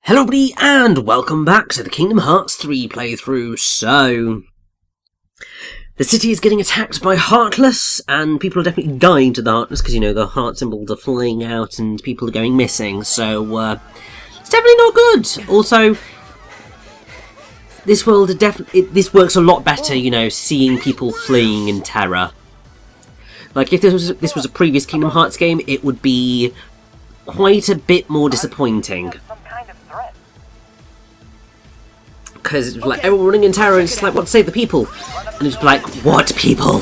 Hello everybody and welcome back to the Kingdom Hearts 3 playthrough. So, the city is getting attacked by Heartless and people are definitely dying to the Heartless because, you know, the heart symbols are flying out and people are going missing. So, it's definitely not good. Also, this world this works a lot better, you know, seeing people fleeing in terror. Like, if this was a previous Kingdom Hearts game, it would be quite a bit more disappointing. Because it was like, everyone running in terror, and it's just like, what, save the people? And it's like, what people?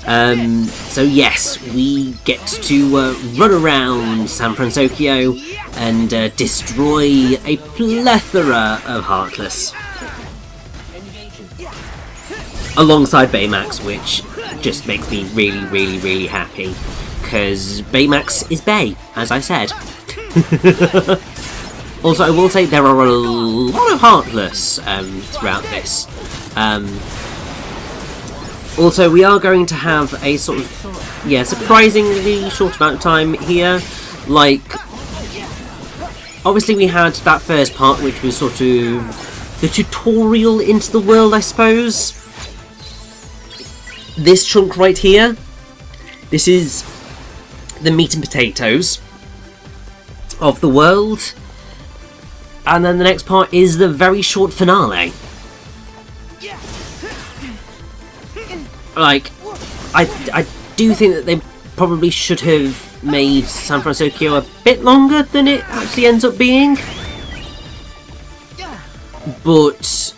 So yes, we get to run around San Fransokyo and destroy a plethora of Heartless. Alongside Baymax, which just makes me really happy. Because Baymax is Bay, as I said. Also, I will say there are a lot of Heartless throughout this. Also, we are going to have a sort of, surprisingly short amount of time here. Like, obviously we had that first part, which was sort of the tutorial into the world, I suppose. This chunk right here, this is the meat and potatoes of the world. And then the next part is the very short finale. Like, I do think that they probably should have made San Fransokyo a bit longer than it actually ends up being. But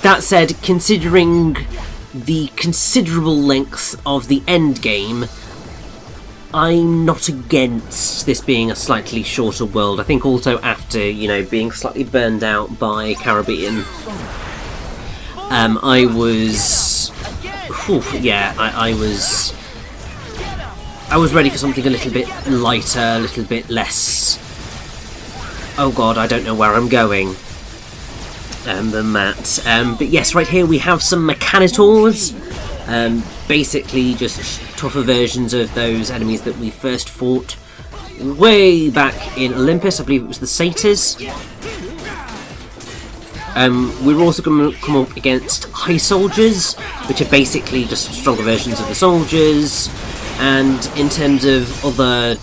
that said, considering the considerable length of the end game, I'm not against this being a slightly shorter world. I think also after, you know, being slightly burned out by Caribbean, I was ready for something a little bit lighter, a little bit less, oh god, I don't know where I'm going, than that. But yes, right here we have some Mechanitors. Basically just tougher versions of those enemies that we first fought way back in Olympus. I believe it was the Satyrs. We're also going to come up against High Soldiers, which are basically just stronger versions of the soldiers. And in terms of other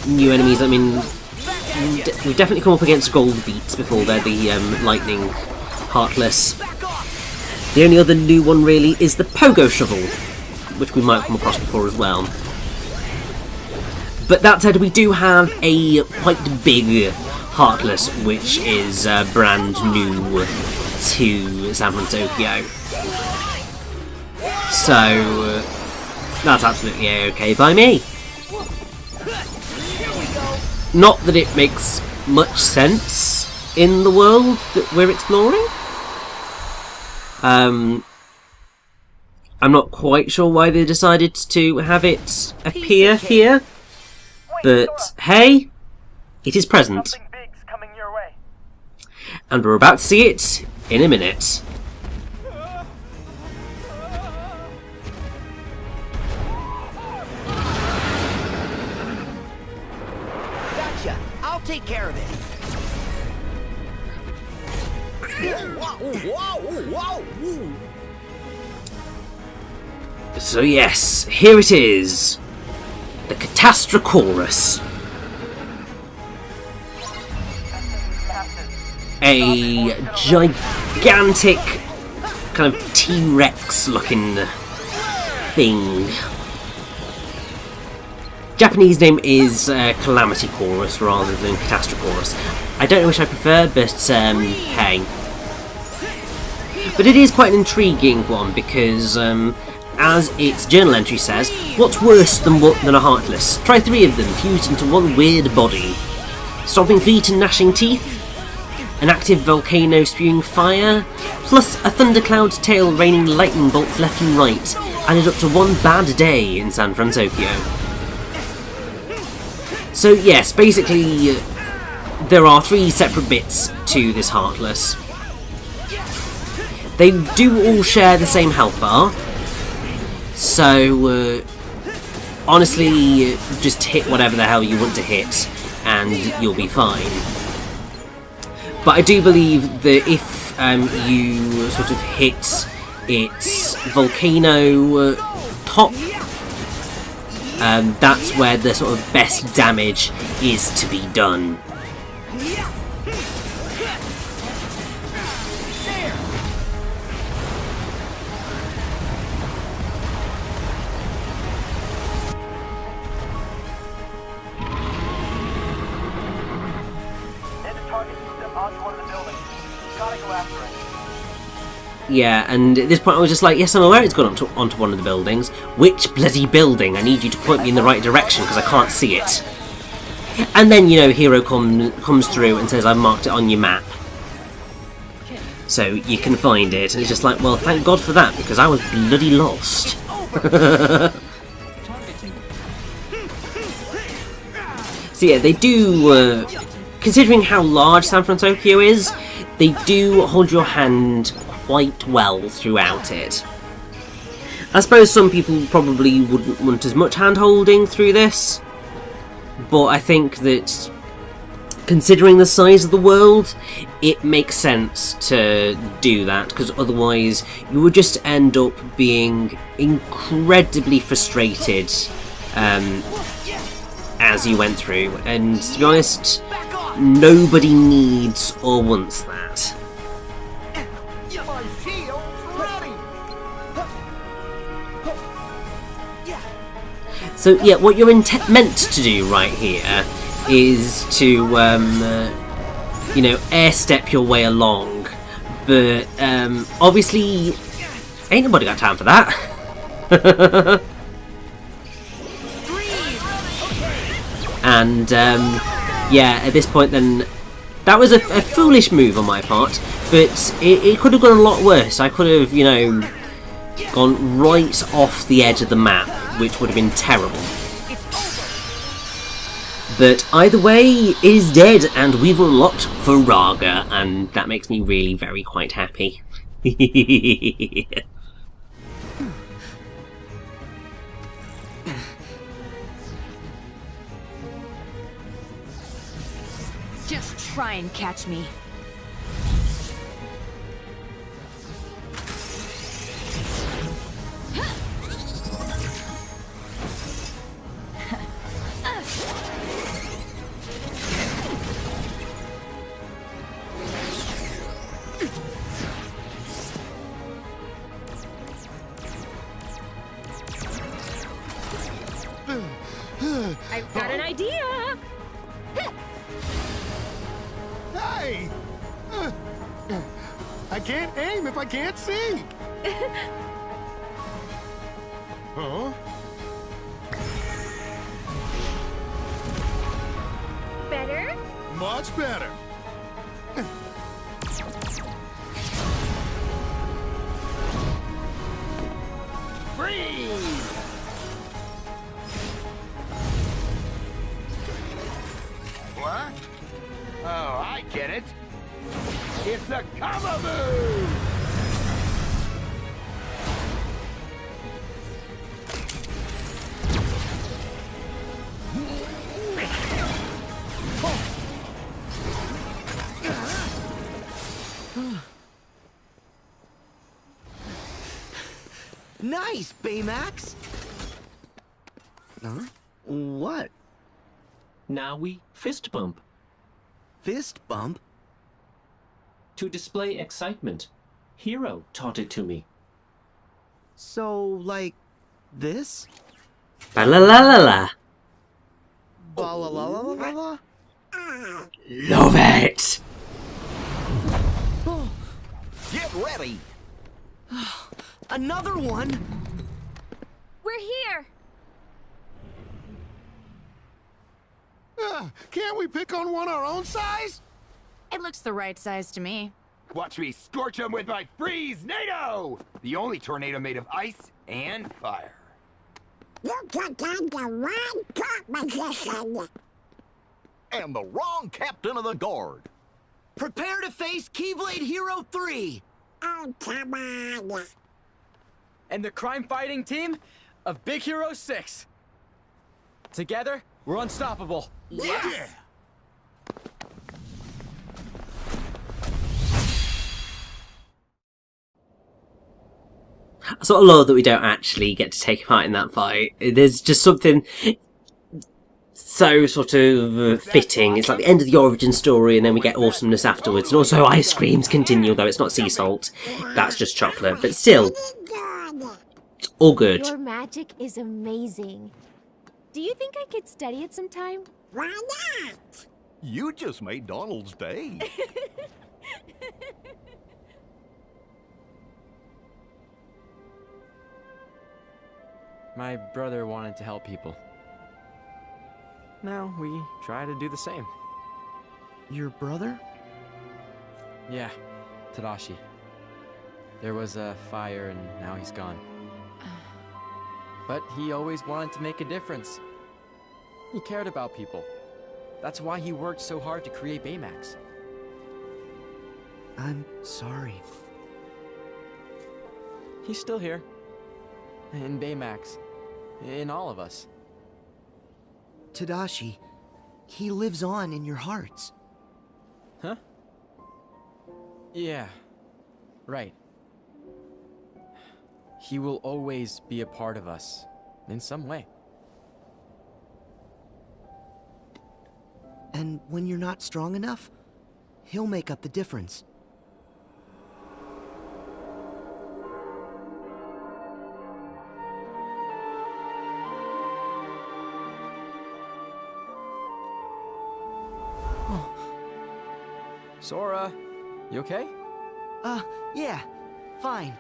new enemies, I mean, we've definitely come up against Gold Beats before. They're the Lightning Heartless. The only other new one really is the Pogo Shovel, which we might come across before as well. But that said, we do have a quite big Heartless, which is brand new to San Fransokyo. So, that's absolutely okay by me. Not that it makes much sense in the world that we're exploring. I'm not quite sure why they decided to have it appear here, but hey, it is present. And we're about to see it in a minute. Gotcha! I'll take care of it. So yes, here it is. The Catastrochorus. A gigantic kind of T-Rex looking thing. Japanese name is Calamity Chorus rather than Catastrochorus. I don't know which I prefer, but hey. But it is quite an intriguing one because, as its journal entry says, what's worse than a Heartless? Try 3 of them fused into one weird body. Stomping feet and gnashing teeth, an active volcano spewing fire, plus a thundercloud tail raining lightning bolts left and right, added up to one bad day in San Fransokyo. So yes, basically, there are 3 separate bits to this Heartless. They do all share the same health bar, so honestly, just hit whatever the hell you want to hit. and you'll be fine. But I do believe that if you sort of hit its volcano top, that's where the sort of best damage is to be done. Yeah, and at this point I was just like, yes, I'm aware it's gone onto one of the buildings. Which bloody building? I need you to point me in the right direction because I can't see it. And then, you know, Hero comes through and says, I've marked it on your map. So you can find it. And it's just like, well, thank God for that, because I was bloody lost. So yeah, they do, considering how large San Fransokyo is, they do hold your hand quite well throughout it. I suppose some people probably wouldn't want as much hand-holding through this, but I think that, considering the size of the world, it makes sense to do that, because otherwise you would just end up being incredibly frustrated as you went through, and to be honest, nobody needs or wants that. So yeah, what you're meant to do right here is to, you know, air step your way along, but obviously ain't nobody got time for that. And yeah, at this point then, that was a foolish move on my part, but it could have gone a lot worse. I could have, you know, gone right off the edge of the map, which would have been terrible. But either way, it is dead, and we've unlocked Viraga, and that makes me really very quite happy. Just try and catch me. I've got an idea! Hey! I can't aim if I can't see! Huh? Better? Much better! Freeze! What? Oh, I get it. It's a combo move! Nice, Baymax! Huh? What? Now we fist bump Fist bump? to display excitement. Hero taught it to me. So, like, this? Ba la la la la. Ba la la la la la? Love it! Get ready! Another one? We're here! Can't we pick on one our own size? It looks the right size to me. Watch me scorch them with my freeze-nado! The only tornado made of ice and fire. You took on the wrong composition. And the wrong captain of the guard. Prepare to face Keyblade Hero 3! Oh, come on. And the crime-fighting team of Big Hero 6. Together, we're unstoppable. Yes! sort of love that we don't actually get to take part in that fight. There's just something so sort of fitting. It's like the end of the origin story, and then we get awesomeness afterwards. And also ice creams continue, though it's not sea salt. That's just chocolate. But still, it's all good. Your magic is amazing. Do you think I could study it sometime? Why not? You just made Donald's day. My brother wanted to help people. Now we try to do the same. Your brother? Yeah, Tadashi. There was a fire and now he's gone. But he always wanted to make a difference. He cared about people. That's why he worked so hard to create Baymax. I'm sorry. He's still here. In Baymax. In all of us. Tadashi, he lives on in your hearts. Huh? Yeah. Right. He will always be a part of us. In some way. And when you're not strong enough, he'll make up the difference. Sora, you okay? Yeah, fine.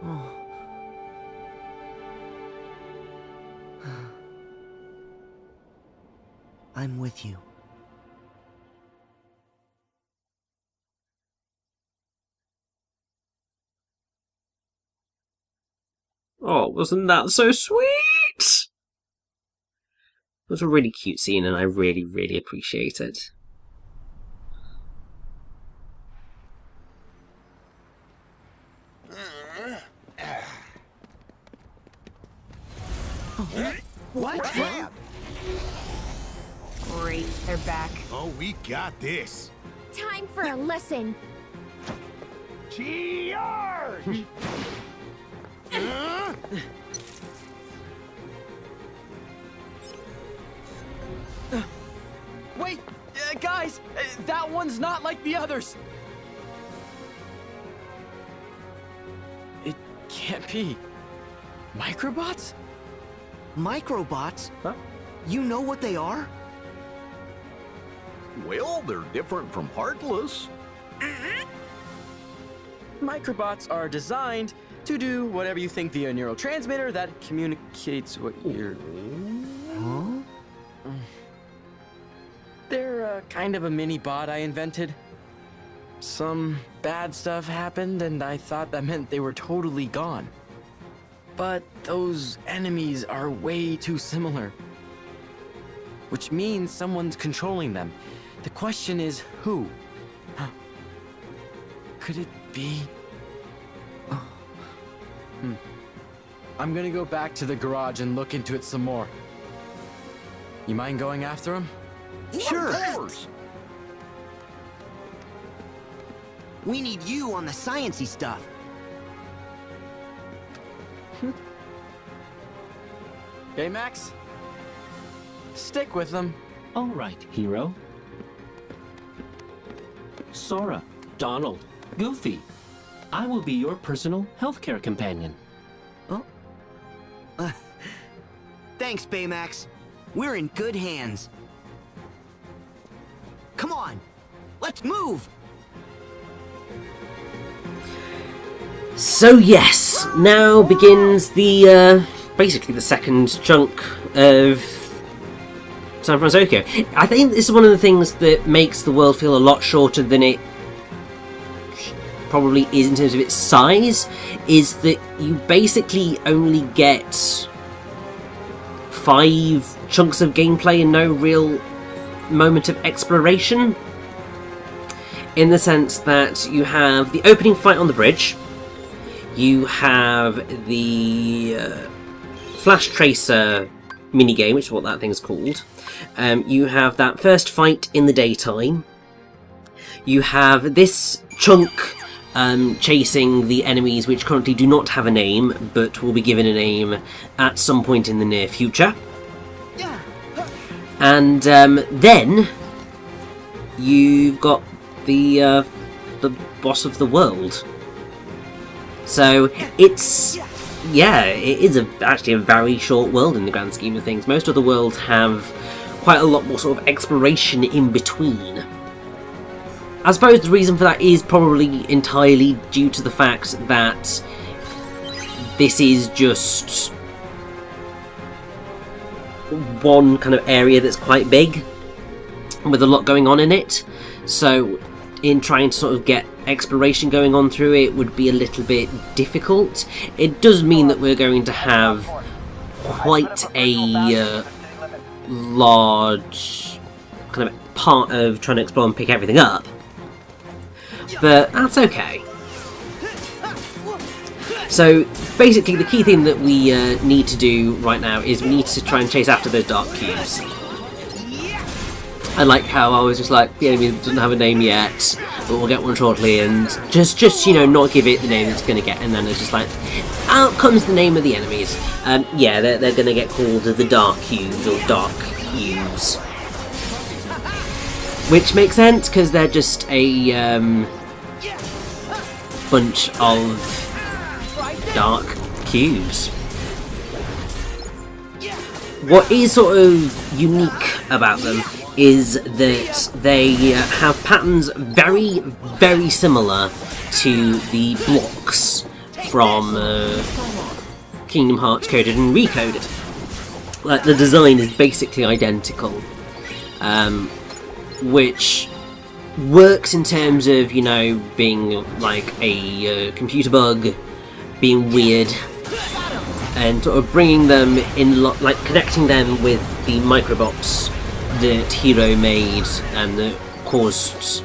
Oh. I'm with you. Oh, wasn't that so sweet? It was a really cute scene, and I really, really appreciate it. What? Great, they're back. Oh, we got this. Time for a lesson. Charge! Wait! Guys! That one's not like the others! It can't be. Microbots? Microbots? Huh? You know what they are? Well, they're different from Heartless. Microbots are designed to do whatever you think via a neurotransmitter that communicates what you're... Huh? They're kind of a mini bot I invented. Some bad stuff happened and I thought that meant they were totally gone. But those enemies are way too similar. Which means someone's controlling them. The question is, who? Could it be... I'm gonna go back to the garage and look into it some more. You mind going after him? Sure. Of course. We need you on the sciencey stuff. Baymax? Stick with them. All right, hero. Sora, Donald, Goofy. I will be your personal healthcare companion. Oh? Thanks, Baymax. We're in good hands. Come on, let's move! So yes, now begins the, basically the second chunk of San Fransokyo. I think this is one of the things that makes the world feel a lot shorter than it probably is in terms of its size, is that you basically only get 5 chunks of gameplay and no real moment of exploration, in the sense that you have the opening fight on the bridge, you have the Flash Tracer minigame, which is what that thing's called, you have that first fight in the daytime, you have this chunk chasing the enemies which currently do not have a name, but will be given a name at some point in the near future. And then you've got the boss of the world. So it's, yeah, it is actually a very short world in the grand scheme of things. Most other worlds have quite a lot more sort of exploration in between. I suppose the reason for that is probably entirely due to the fact that this is just one kind of area that's quite big, with a lot going on in it. So in trying to sort of get exploration going on through it would be a little bit difficult. It does mean that we're going to have quite a large kind of part of trying to explore and pick everything up, but that's okay. So basically the key thing that we need to do right now is we need to try and chase after those dark cubes. I like how I was just like, the enemy doesn't have a name yet, but we'll get one shortly, and just you know, not give it the name it's going to get, and then it's just like, out comes the name of the enemies. Yeah, they're going to get called the Dark Cubes, or Dark Cubes. Which makes sense, because they're just a bunch of dark cubes. What is sort of unique about them is that they have patterns very, very similar to the blocks from Kingdom Hearts Coded and Recoded. Like, the design is basically identical, which works in terms of, you know, being like a computer bug, being weird, and sort of bringing them in, like connecting them with the microbots that Hiro made and that caused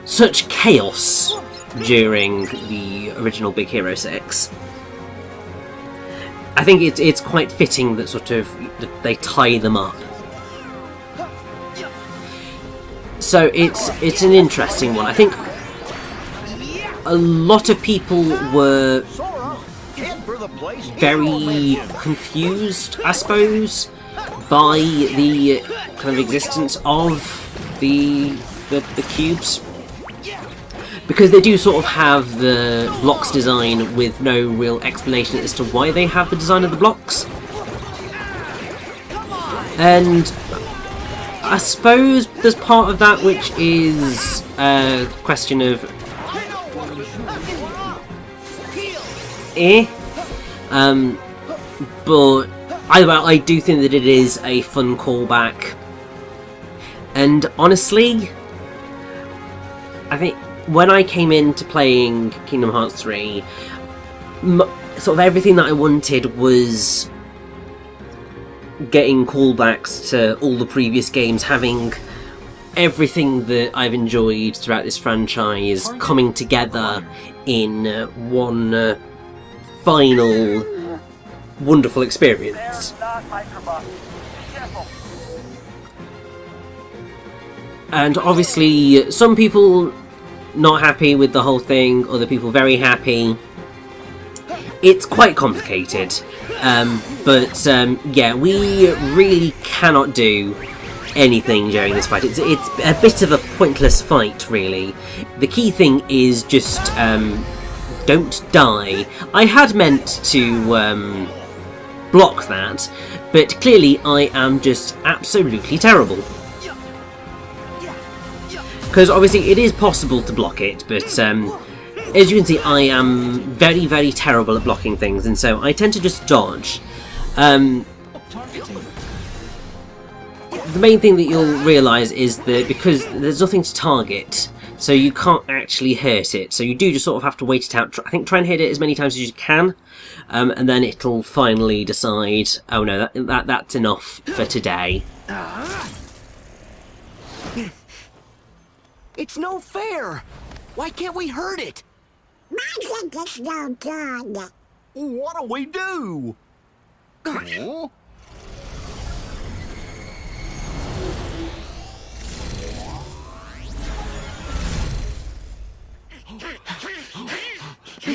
such chaos during the original Big Hero 6. I think it's quite fitting that sort of they tie them up. So it's an interesting one. I think a lot of people were very confused, I suppose, by the kind of existence of the cubes, because they do sort of have the blocks design with no real explanation as to why they have the design of the blocks. And I suppose there's part of that which is a question of but I do think that it is a fun callback, and honestly, I think when I came into playing Kingdom Hearts 3, sort of everything that I wanted was getting callbacks to all the previous games, having everything that I've enjoyed throughout this franchise coming together in one final wonderful experience. And obviously some people not happy with the whole thing, other people very happy. It's quite complicated, but yeah, we really cannot do anything during this fight. It's a bit of a pointless fight, really. The key thing is just don't die. I had meant to block that, but clearly I am just absolutely terrible. Because obviously it is possible to block it, but as you can see, I am very, very terrible at blocking things, and so I tend to just dodge. The main thing that you'll realise is that because there's nothing to target, so you can't actually hurt it, so you do just sort of have to wait it out. I think try and hit it as many times as you can, and then it'll finally decide, oh no, that's enough for today. It's no fair! Why can't we hurt it? Magic is no good. What do we do? Huh?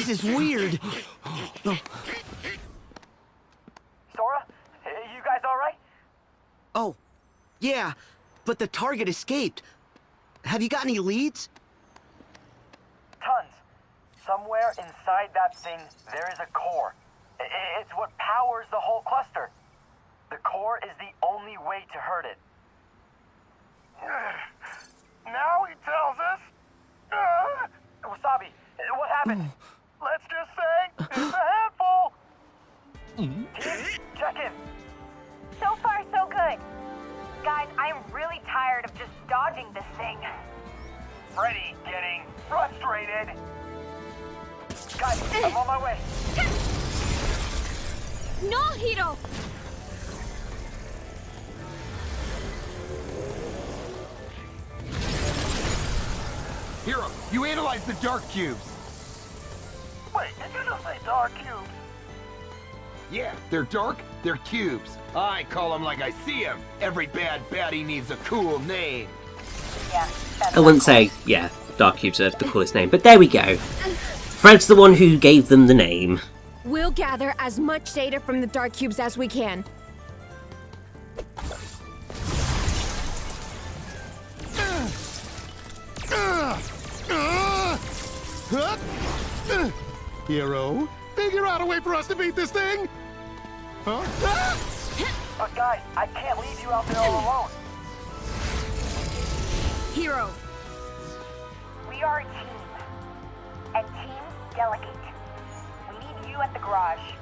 This is weird. Sora, you guys alright? Oh, yeah, but the target escaped. Have you got any leads? Tons. Somewhere inside that thing, there is a core. It's what powers the whole cluster. The core is the only way to hurt it. Now he tells us. Wasabi, what happened? Let's just say it's a handful. Team, check in. So far, so good. Guys, I am really tired of just dodging this thing. Freddy getting frustrated. Guys, I'm on my way. No, Hiro! Hero, you analyzed the dark cubes. Wait, did you just say dark cubes? Yeah, they're dark, they're cubes. I call them like I see them. Every bad baddie needs a cool name. Yeah, I wouldn't say, yeah, Dark Cubes are the coolest name, but there we go. Fred's the one who gave them the name. We'll gather as much data from the dark cubes as we can. Hero, figure out a way for us to beat this thing! Huh? But guys, I can't leave you out there all alone. Hiro, we are a team. And teams delegate. We need you at the garage.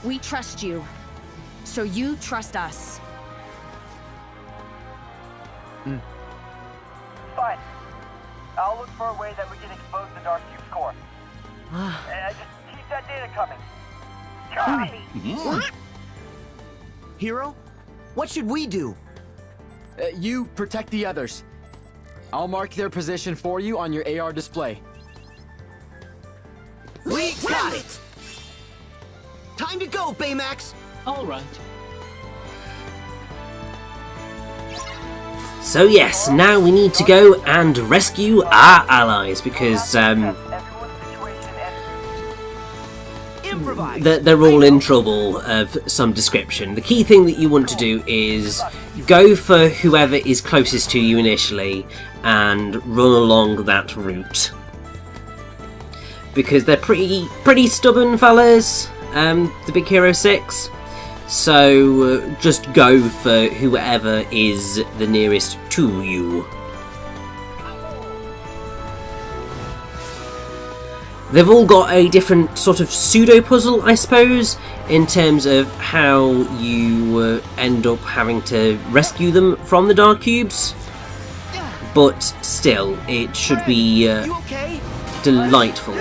we trust you. So you trust us. Fine. I'll look for a way that we can expose the Dark Cube's core. And just keep that data coming. Copy. Hero, what should we do? You protect the others. I'll mark their position for you on your AR display. We got it! Time to go, Baymax! All right. So yes, now we need to go and rescue our allies, because Improvise! they're all in trouble of some description. The key thing that you want to do is go for whoever is closest to you initially and run along that route. Because they're pretty stubborn fellas, the Big Hero 6. So just go for whoever is the nearest to you. They've all got a different sort of pseudo-puzzle, I suppose, in terms of how you end up having to rescue them from the Dark Cubes. But still, it should be You okay? delightful.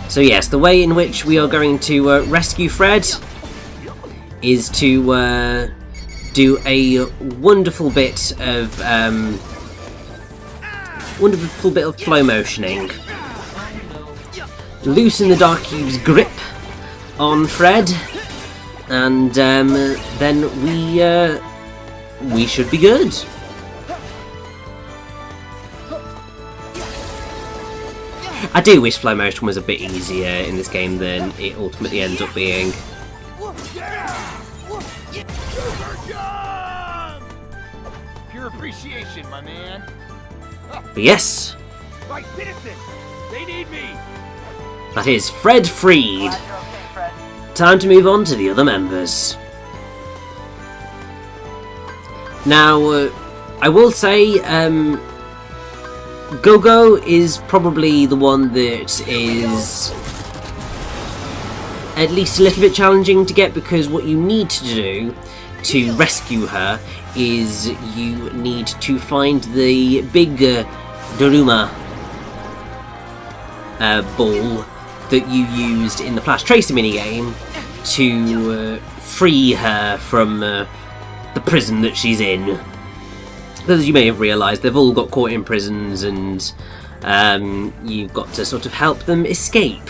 So yes, the way in which we are going to rescue Fred is to do a wonderful bit of flow motioning. Loosen the Dark Cube's grip on Fred, and then we should be good. I do wish flow motion was a bit easier in this game than it ultimately ends up being. Pure appreciation, my man. But yes, My citizens, they need me. that is Fred freed. Time to move on to the other members. Now, I will say, Go-Go is probably the one that is at least a little bit challenging to get, because what you need to do to rescue her is you need to find the big Daruma ball that you used in the Flash Tracer minigame to free her from the prison that she's in. As you may have realised, they've all got caught in prisons, and you've got to sort of help them escape.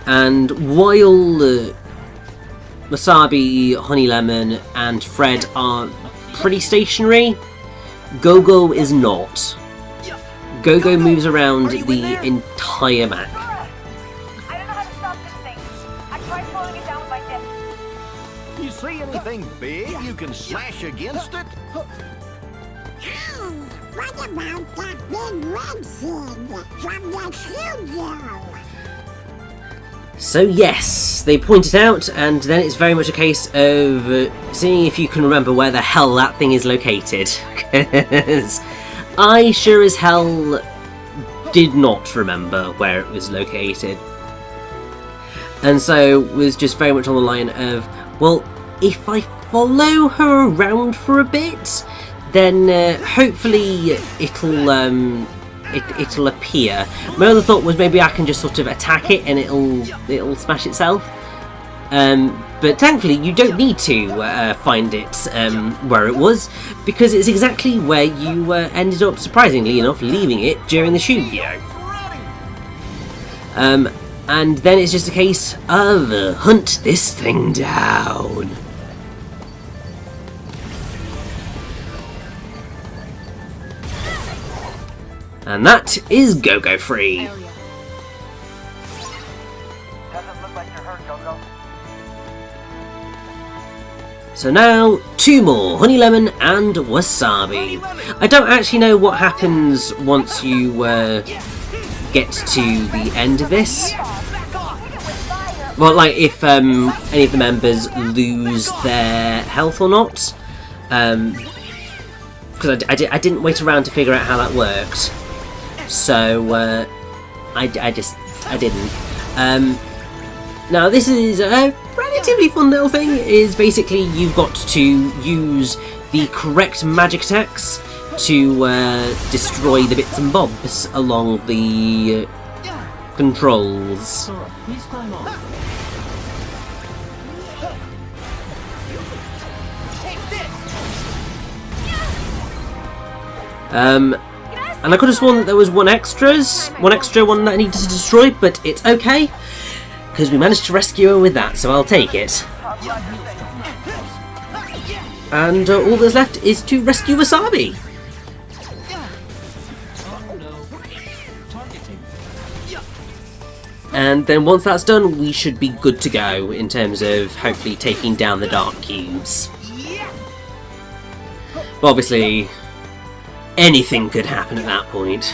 And while Wasabi, Honey Lemon, and Fred are pretty stationary, Go-Go is not. Go-Go moves around the entire map. I don't know how to stop this thing. I tried slowing it down with my dip. You see anything big you can smash against it? Hey, what about that big red thing from the studio? So yes, they point it out, and then it's very much a case of seeing if you can remember where the hell that thing is located. Because I sure as hell did not remember where it was located. And so was just very much on the line of, well, if I follow her around for a bit, then hopefully it'll appear. My other thought was maybe I can just sort of attack it and it'll smash itself. But thankfully you don't need to find it where it was, because it's exactly where you ended up, surprisingly enough, leaving it during the studio. And then it's just a case of hunt this thing down. And that is Go-Go free. Doesn't look like you're hurt, Go-Go. So now, 2 more, Honey Lemon and Wasabi. I don't actually know what happens once you get to the end of this. Well, like if any of the members lose their health or not. Because I didn't wait around to figure out how that worked. So, I didn't. Now this is a relatively fun little thing, is basically you've got to use the correct magic attacks to destroy the bits and bobs along the controls. Sora, please climb on. And I could have sworn that there was one extra one that I needed to destroy, but it's okay, because we managed to rescue her with that, so I'll take it. And all that's left is to rescue Wasabi. And then once that's done, we should be good to go in terms of hopefully taking down the dark cubes. But obviously, anything could happen at that point.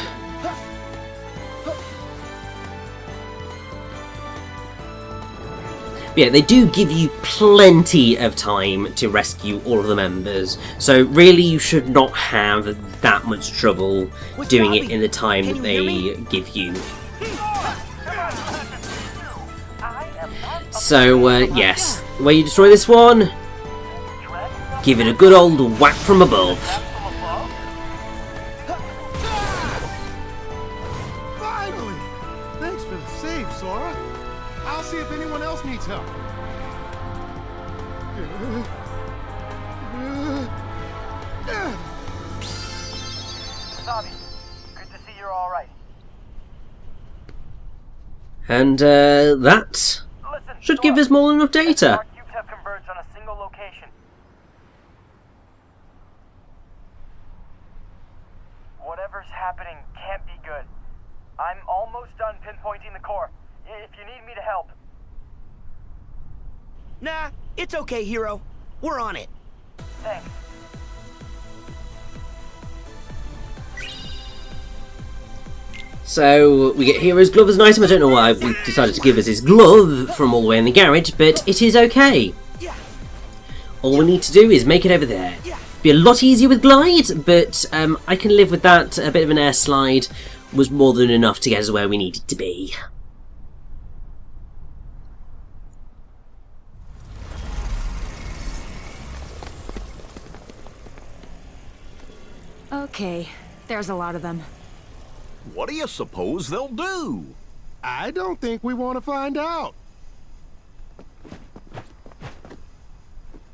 But yeah, they do give you plenty of time to rescue all of the members, so really you should not have that much trouble doing it in the time that they give you. So yes, the way you destroy this one, give it a good old whack from above. Finally! Thanks for the save, Sora. I'll see if anyone else needs help. Wasabi, good to see you're alright. And that Listen, should give Sora, us more than enough data. our cubes have converged on a single location. Whatever's happening can't be good. I'm almost done pinpointing the core. If you need me to help. Nah, it's okay, Hero. We're on it. Thanks. So we get Hero's glove as an item. I don't know why we decided to give us his glove from all the way in the garage, but it is okay. All we need to do is make it over there. Be a lot easier with glide, but I can live with that. A bit of an air slide was more than enough to get us where we needed to be. Okay, there's a lot of them. What do you suppose they'll do? I don't think we want to find out.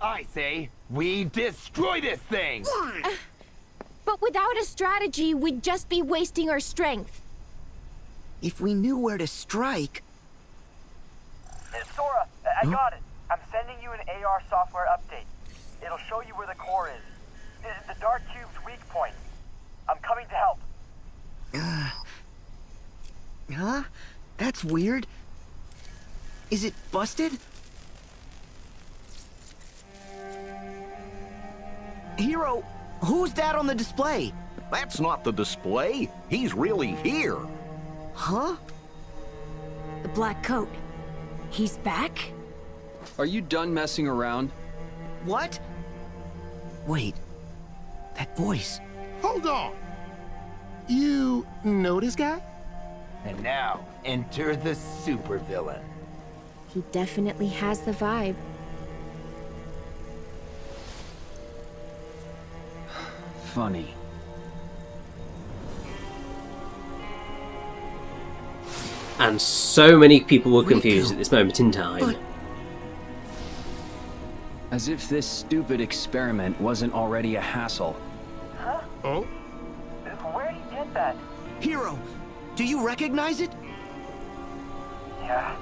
I say, we destroy this thing! But without a strategy, we'd just be wasting our strength. If we knew where to strike... I got it. I'm sending you an AR software update. It'll show you where the core is. The Dark Cube's weak point. I'm coming to help. Huh? That's weird. Is it busted? Hero, who's that on the display? That's not the display. He's really here. Huh? The black coat. He's back? Are you done messing around? What? Wait. That voice. Hold on. You know this guy? And now, enter the supervillain. He definitely has the vibe. Funny. And so many people were confused at this moment in time. But As if this stupid experiment wasn't already a hassle. Huh? Oh? Where'd he get that? Hero, do you recognize it? Yeah.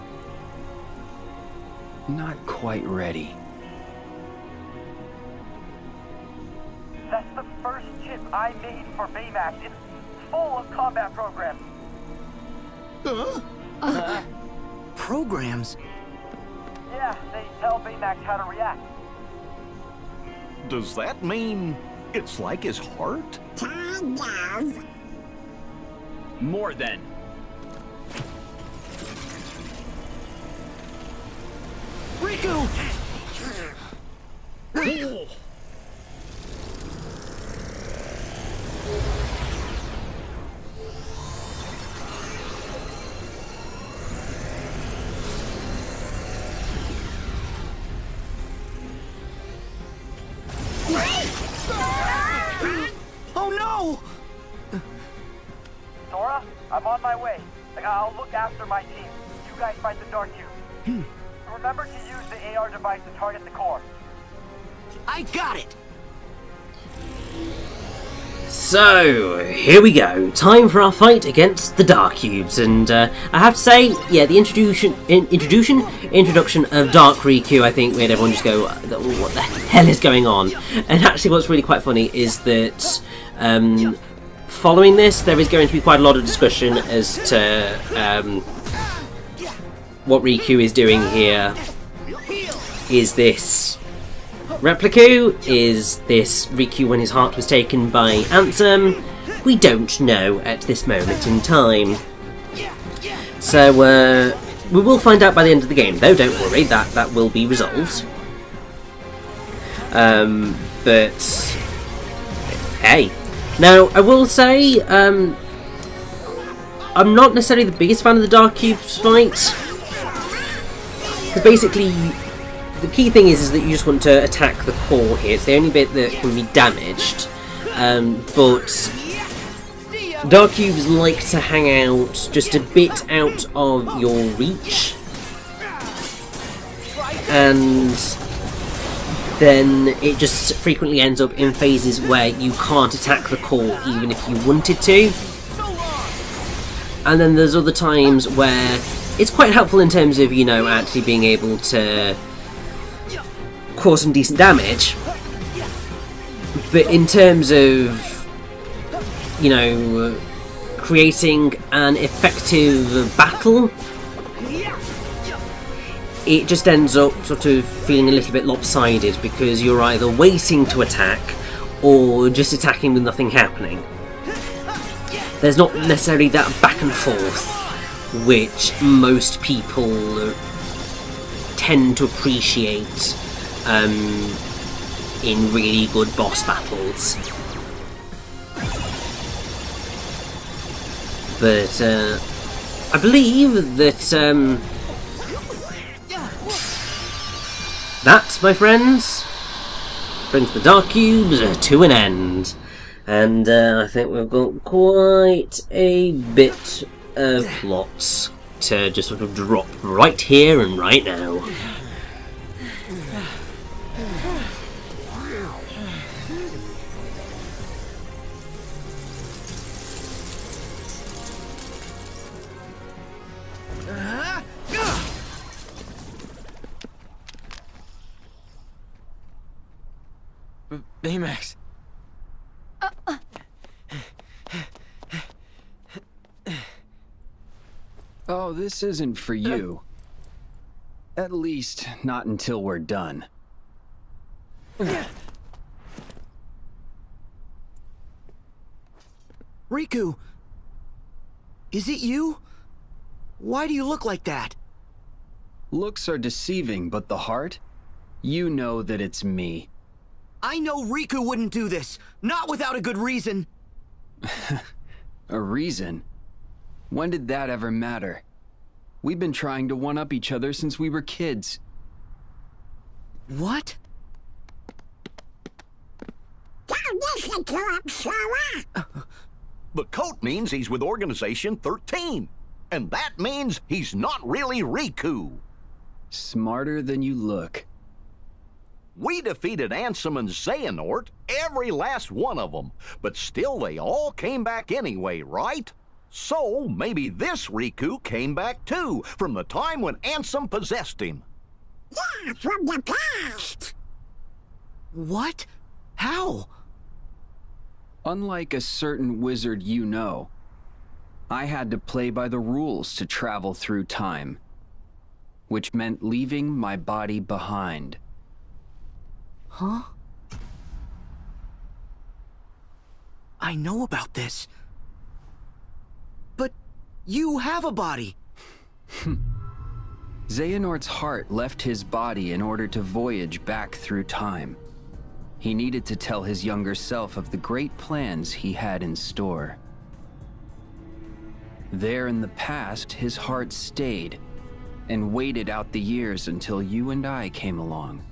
Not quite ready. That's the first chip I made for Baymax. It's full of combat programs. Programs? Yeah, they tell Baymax how to react. Does that mean it's like his heart? Kind of. More than. Riku! Oh no! Sora, I'm on my way. I'll look after my team. You guys fight the Dark Cube. Remember to use the AR device to target the core. I got it! So, here we go. Time for our fight against the Dark Cubes. And I have to say, yeah, the introduction of Dark Riku, I think made everyone just go, what the hell is going on? And actually what's really quite funny is that following this, there is going to be quite a lot of discussion as to what Riku is doing here. Is this Repliku? Is this Riku when his heart was taken by Ansem? We don't know at this moment in time. So, we will find out by the end of the game, though, don't worry, that will be resolved. But, hey. Now, I will say, I'm not necessarily the biggest fan of the Dark Cubes fight. Because basically, the key thing is that you just want to attack the core here. It's the only bit that can be damaged. But Dark Cubes like to hang out just a bit out of your reach. And then it just frequently ends up in phases where you can't attack the core even if you wanted to. And then there's other times where it's quite helpful in terms of, you know, actually being able to cause some decent damage. But in terms of, you know, creating an effective battle, it just ends up sort of feeling a little bit lopsided because you're either waiting to attack or just attacking with nothing happening. There's not necessarily that back and forth which most people tend to appreciate in really good boss battles. But I believe that that, my friends, brings the Dark Cubes to an end. And I think we've got quite a bit of plots to just sort of drop right here and right now. Baymax. Oh, this isn't for you. At least, not until we're done. Riku! Is it you? Why do you look like that? Looks are deceiving, but the heart? You know that it's me. I know Riku wouldn't do this, not without a good reason. A reason? When did that ever matter? We've been trying to one-up each other since we were kids. What? The coat means he's with Organization 13. And that means he's not really Riku. Smarter than you look. We defeated Ansem and Xehanort, every last one of them. But still they all came back anyway, right? So maybe this Riku came back too, from the time when Ansem possessed him. Yeah, from the past. What? How? Unlike a certain wizard you know, I had to play by the rules to travel through time, which meant leaving my body behind. Huh? I know about this. But you have a body. Xehanort's heart left his body in order to voyage back through time. He needed to tell his younger self of the great plans he had in store. There in the past, his heart stayed and waited out the years until you and I came along.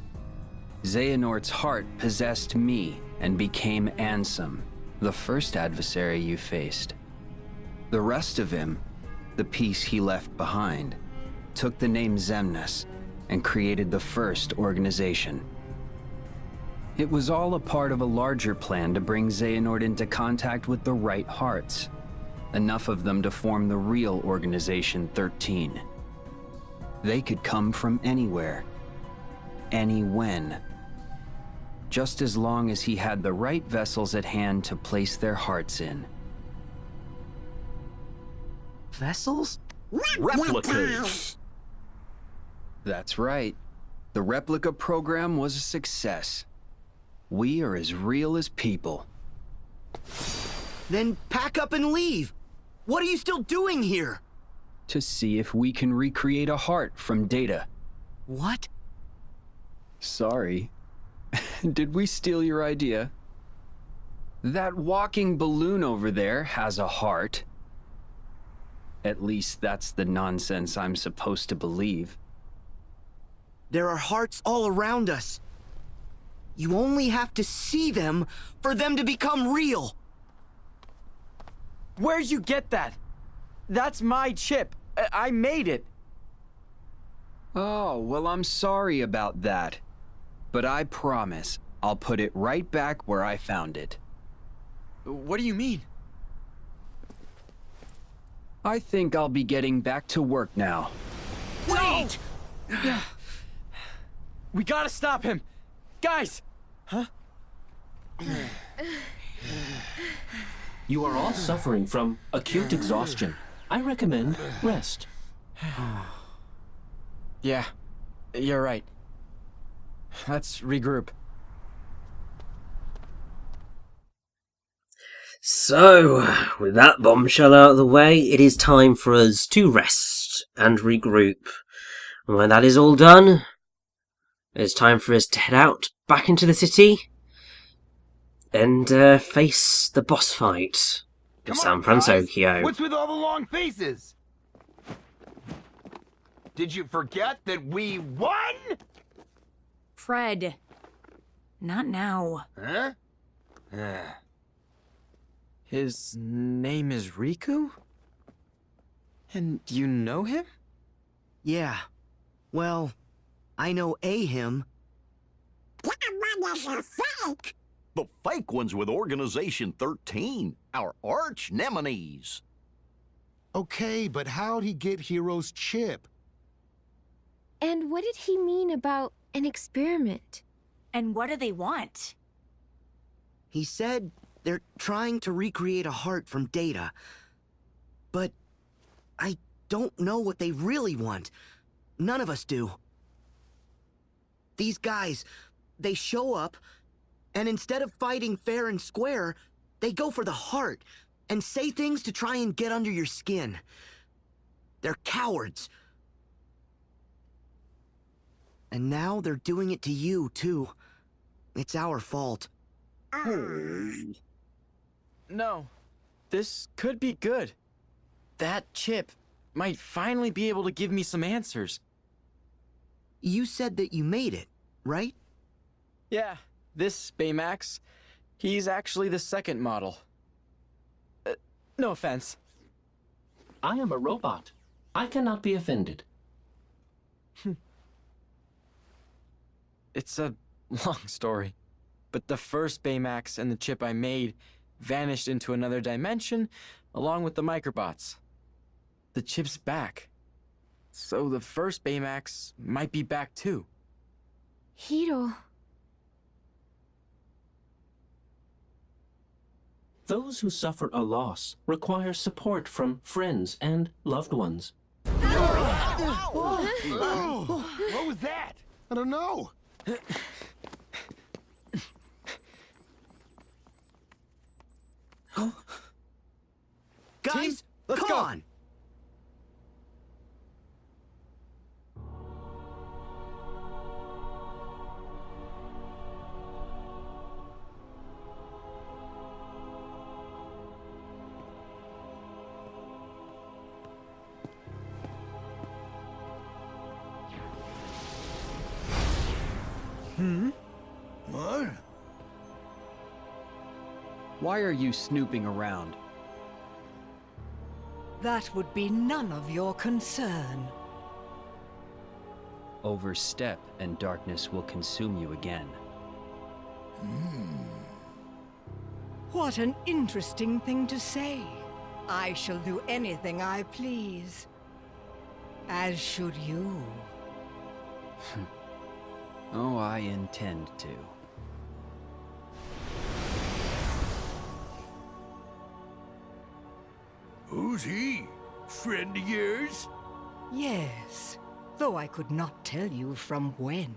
Xehanort's heart possessed me and became Ansem, the first adversary you faced. The rest of him, the piece he left behind, took the name Xemnas and created the first organization. It was all a part of a larger plan to bring Xehanort into contact with the right hearts, enough of them to form the real Organization 13. They could come from anywhere, any when, just as long as he had the right vessels at hand to place their hearts in. Vessels? Replicas. That's right. The replica program was a success. We are as real as people. Then pack up and leave. What are you still doing here? To see if we can recreate a heart from data. What? Sorry. Did we steal your idea? That walking balloon over there has a heart. At least that's the nonsense I'm supposed to believe. There are hearts all around us. You only have to see them for them to become real. Where'd you get that? That's my chip. I made it. Oh, well, I'm sorry about that. But I promise, I'll put it right back where I found it. What do you mean? I think I'll be getting back to work now. Wait! We gotta stop him! Guys! Huh? You are all suffering from acute exhaustion. I recommend rest. Yeah, you're right. Let's regroup. So, with that bombshell out of the way, it is time for us to rest and regroup. And when that is all done, it's time for us to head out back into the city and face the boss fight of San Fransokyo. What's with all the long faces? Did you forget that we won? Fred. Not now. Huh? His name is Riku? And you know him? Yeah. Well, I know him. That one is a fake. The fake one's with Organization 13, our arch nemesis. Okay, but how'd he get Hero's chip? And what did he mean about an experiment? And what do they want? He said they're trying to recreate a heart from data. But I don't know what they really want. None of us do. These guys, they show up, and instead of fighting fair and square, they go for the heart and say things to try and get under your skin. They're cowards. And now they're doing it to you, too. It's our fault. No, this could be good. That chip might finally be able to give me some answers. You said that you made it, right? Yeah, this Baymax, he's actually the second model. No offense. I am a robot. I cannot be offended. It's a long story, but the first Baymax and the chip I made vanished into another dimension along with the microbots. The chip's back, so the first Baymax might be back too. Hiro. Those who suffer a loss require support from friends and loved ones. What was that? I don't know. Guys, let's come go. on! What? Why are you snooping around? That would be none of your concern. Overstep and darkness will consume you again. What an interesting thing to say. I shall do anything I please. As should you. Oh, I intend to. Who's he? Friend of yours? Yes, though I could not tell you from when.